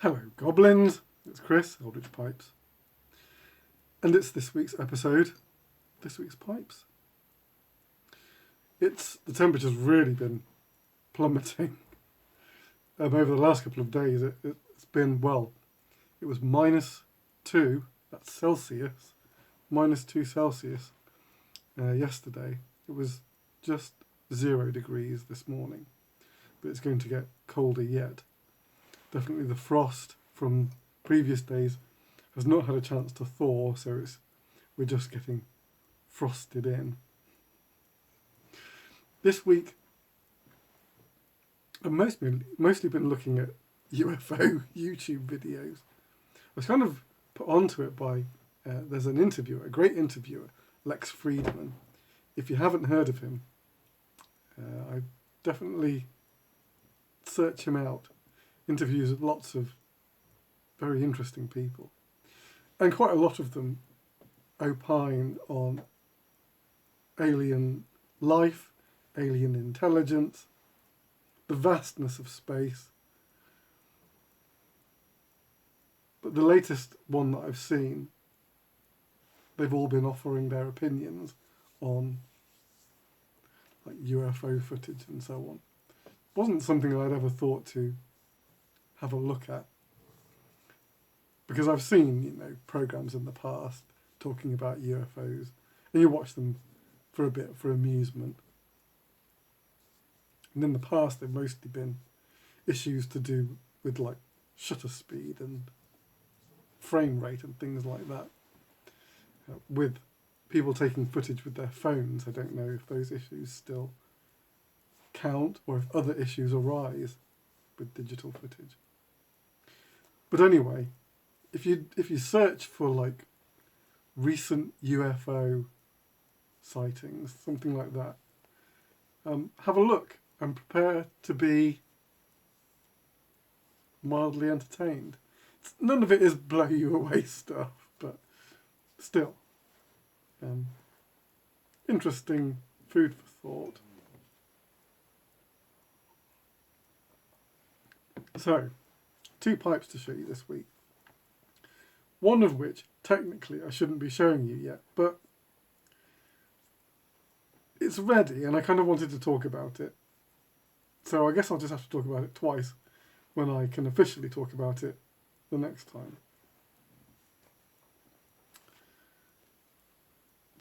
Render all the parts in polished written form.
Hello, goblins. It's Chris, Eldritch Pipes. And it's this week's episode, this week's Pipes. The temperature's really been plummeting. Over the last couple of days, it's been, it was -2, that's Celsius, -2 Celsius yesterday. It was just 0 degrees this morning, but it's going to get colder yet. Definitely the frost from previous days has not had a chance to thaw, so we're just getting frosted in. This week, I've mostly been looking at UFO YouTube videos. I was kind of put onto it by, there's an interviewer, a great interviewer, Lex Friedman. If you haven't heard of him, I definitely search him out. Interviews lots of very interesting people. And quite a lot of them opine on alien life, alien intelligence, the vastness of space. But the latest one that I've seen, they've all been offering their opinions on like UFO footage and so on. It wasn't something I'd ever thought to have a look at, because I've seen, programs in the past talking about UFOs, and you watch them for a bit for amusement. And in the past, they've mostly been issues to do with like shutter speed and frame rate and things like that. With people taking footage with their phones, I don't know if those issues still count or if other issues arise with digital footage. But anyway, if you search for like recent UFO sightings, something like that, have a look and prepare to be mildly entertained. None of it is blow you away stuff, but still, interesting food for thought. So, 2 pipes to show you this week. One of which, technically, I shouldn't be showing you yet, but it's ready and I kind of wanted to talk about it. So I guess I'll just have to talk about it twice when I can officially talk about it the next time.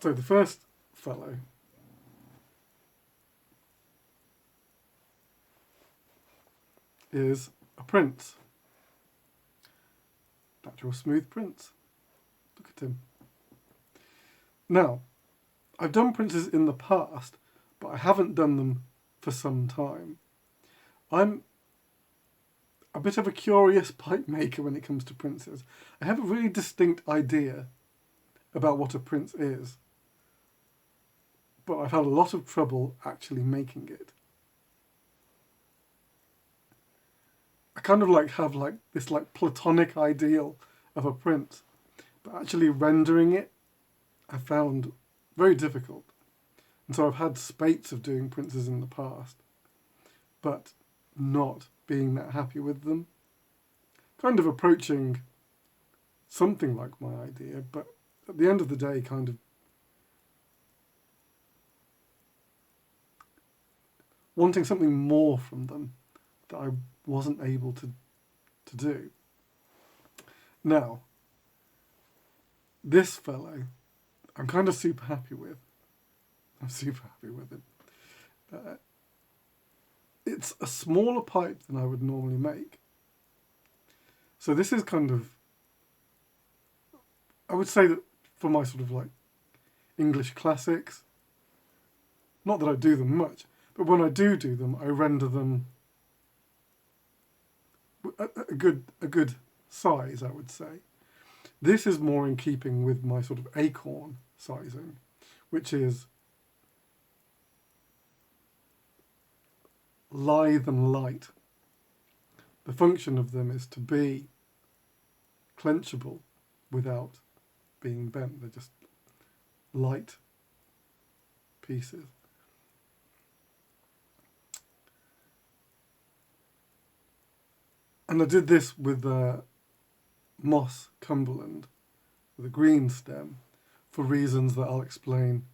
So the first fellow is a prince. Natural smooth prince. Look at him. Now, I've done princes in the past, but I haven't done them for some time. I'm a bit of a curious pipe maker when it comes to princes. I have a really distinct idea about what a prince is, but I've had a lot of trouble actually making it. I kind of have this platonic ideal of a prince, but actually rendering it I found very difficult. And so I've had spates of doing princes in the past, but not being that happy with them. Kind of approaching something like my idea, but at the end of the day kind of wanting something more from them that I wasn't able to do. Now, this fellow, I'm kind of super happy with. I'm super happy with it. It's a smaller pipe than I would normally make. So this is kind of, I would say that for my sort of English classics, not that I do them much, but when I do them, I render them a good size, I would say. This is more in keeping with my sort of acorn sizing, which is lithe and light. The function of them is to be clenchable without being bent. They're just light pieces. And I did this with moss Cumberland with a green stem for reasons that I'll explain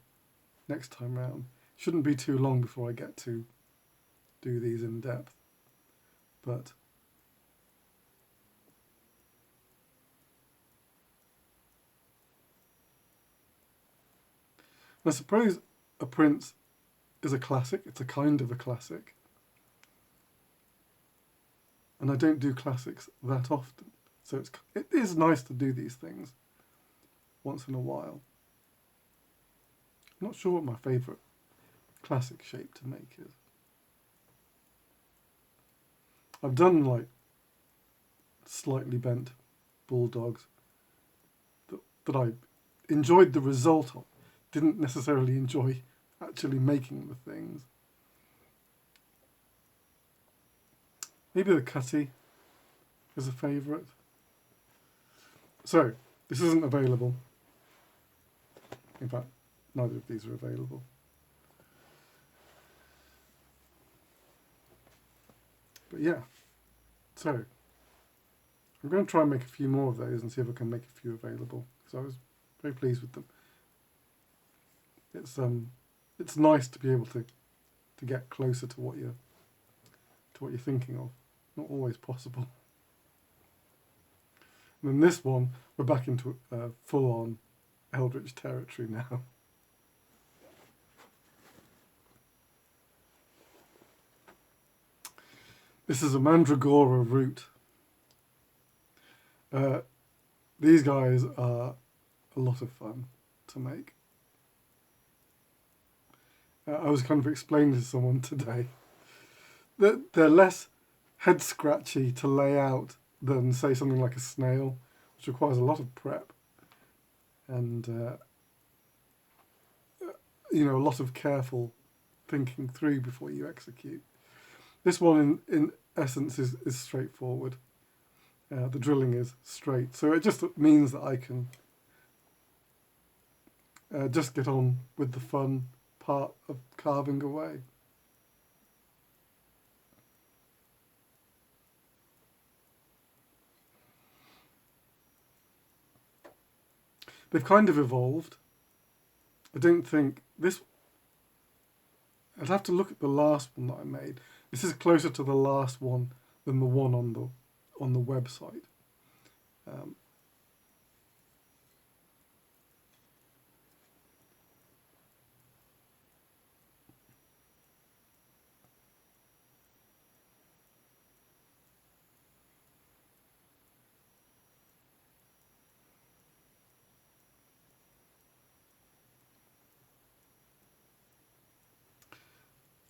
next time round. Shouldn't be too long before I get to do these in depth. But I suppose a prince is a classic. It's a kind of a classic. And I don't do classics that often. So it is nice to do these things once in a while. I'm not sure what my favourite classic shape to make is. I've done like slightly bent bulldogs that I enjoyed the result of. Didn't necessarily enjoy actually making the things. Maybe the cutty is a favourite. So, this isn't available. In fact, neither of these are available. But yeah, so I'm going to try and make a few more of those and see if I can make a few available, because I was very pleased with them. It's nice to be able to get closer to what you're thinking of. Not always possible. And then this one, we're back into full-on Eldritch territory now. This is a mandragora root. These guys are a lot of fun to make. I was kind of explaining to someone today that they're less head scratchy to lay out than, say, something like a snail, which requires a lot of prep and a lot of careful thinking through before you execute. This one, in essence, is straightforward. The drilling is straight, so it just means that I can just get on with the fun part of carving away. They've kind of evolved. I don't think this... I'd have to look at the last one that I made. This is closer to the last one than the one on the website.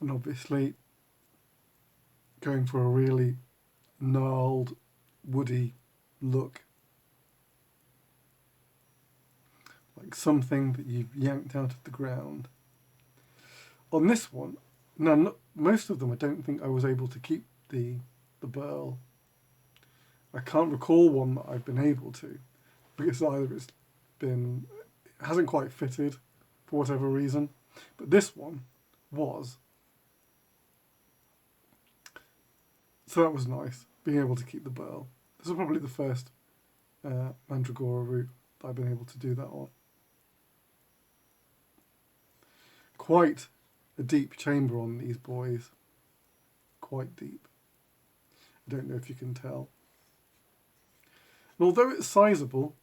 And obviously going for a really gnarled, woody look. Like something that you've yanked out of the ground. On this one, most of them I don't think I was able to keep the burl. I can't recall one that I've been able to, because either it hasn't quite fitted for whatever reason, but this one was. So that was nice, being able to keep the burl. This is probably the first mandragora root that I've been able to do that on. Quite a deep chamber on these boys. Quite deep. I don't know if you can tell. And although it's sizable,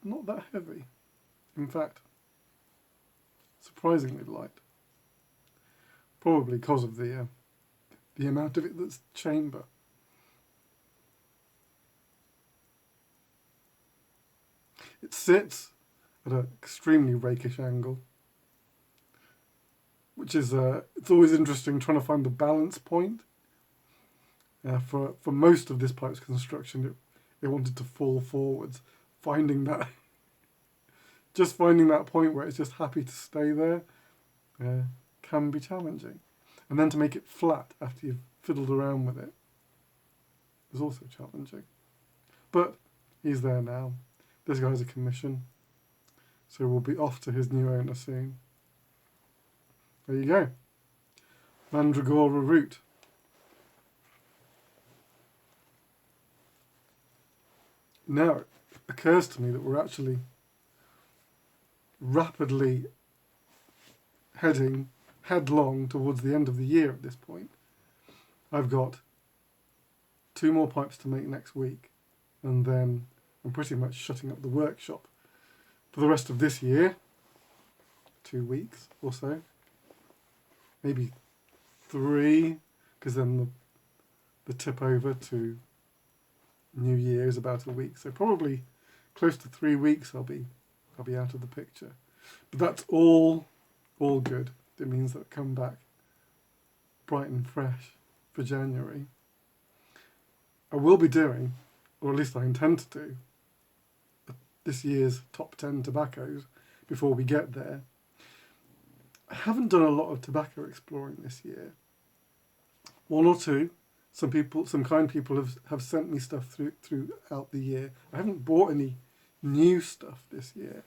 not that heavy. In fact, surprisingly light. Probably because of the amount of it that's chamber. It sits at an extremely rakish angle, which is it's always interesting trying to find the balance point. For most of this pipe's construction, it wanted to fall forwards. Finding that point where it's just happy to stay there can be challenging. And then to make it flat after you've fiddled around with it is also challenging. But he's there now. This guy's a commission, so we'll be off to his new owner soon. There you go. Mandragora root. now it occurs to me that we're actually rapidly heading headlong towards the end of the year at this point. I've got 2 more pipes to make next week, and then I'm pretty much shutting up the workshop for the rest of this year. 2 weeks or so, maybe 3, because then the tip over to New Year is about a week. So probably close to 3 weeks I'll be out of the picture. But that's all good. It means that I come back bright and fresh for January. I will be doing, or at least I intend to do, this year's top 10 tobaccos before we get there. I haven't done a lot of tobacco exploring this year. 1 or 2. Some kind people have sent me stuff throughout the year. I haven't bought any new stuff this year.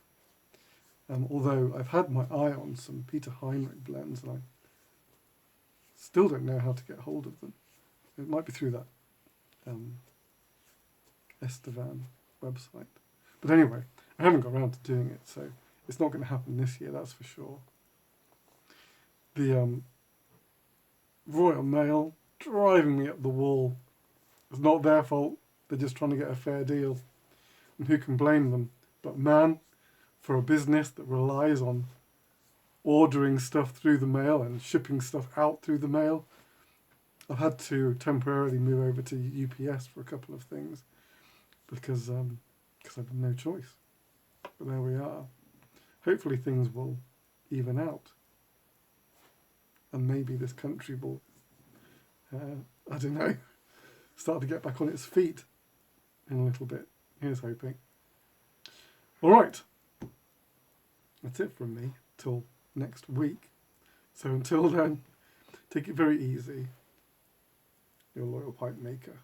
Although I've had my eye on some Peter Heinrich blends, and I still don't know how to get hold of them. It might be through that Estevan website. But anyway, I haven't got around to doing it, so it's not going to happen this year, that's for sure. The Royal Mail driving me up the wall. It's not their fault. They're just trying to get a fair deal. And who can blame them? But man, for a business that relies on ordering stuff through the mail and shipping stuff out through the mail, I've had to temporarily move over to UPS for a couple of things because I've no choice. But there we are. Hopefully things will even out. And maybe this country will, I don't know, start to get back on its feet in a little bit. Here's hoping. All right. That's it from me till next week. So until then, take it very easy. Your loyal pipe maker.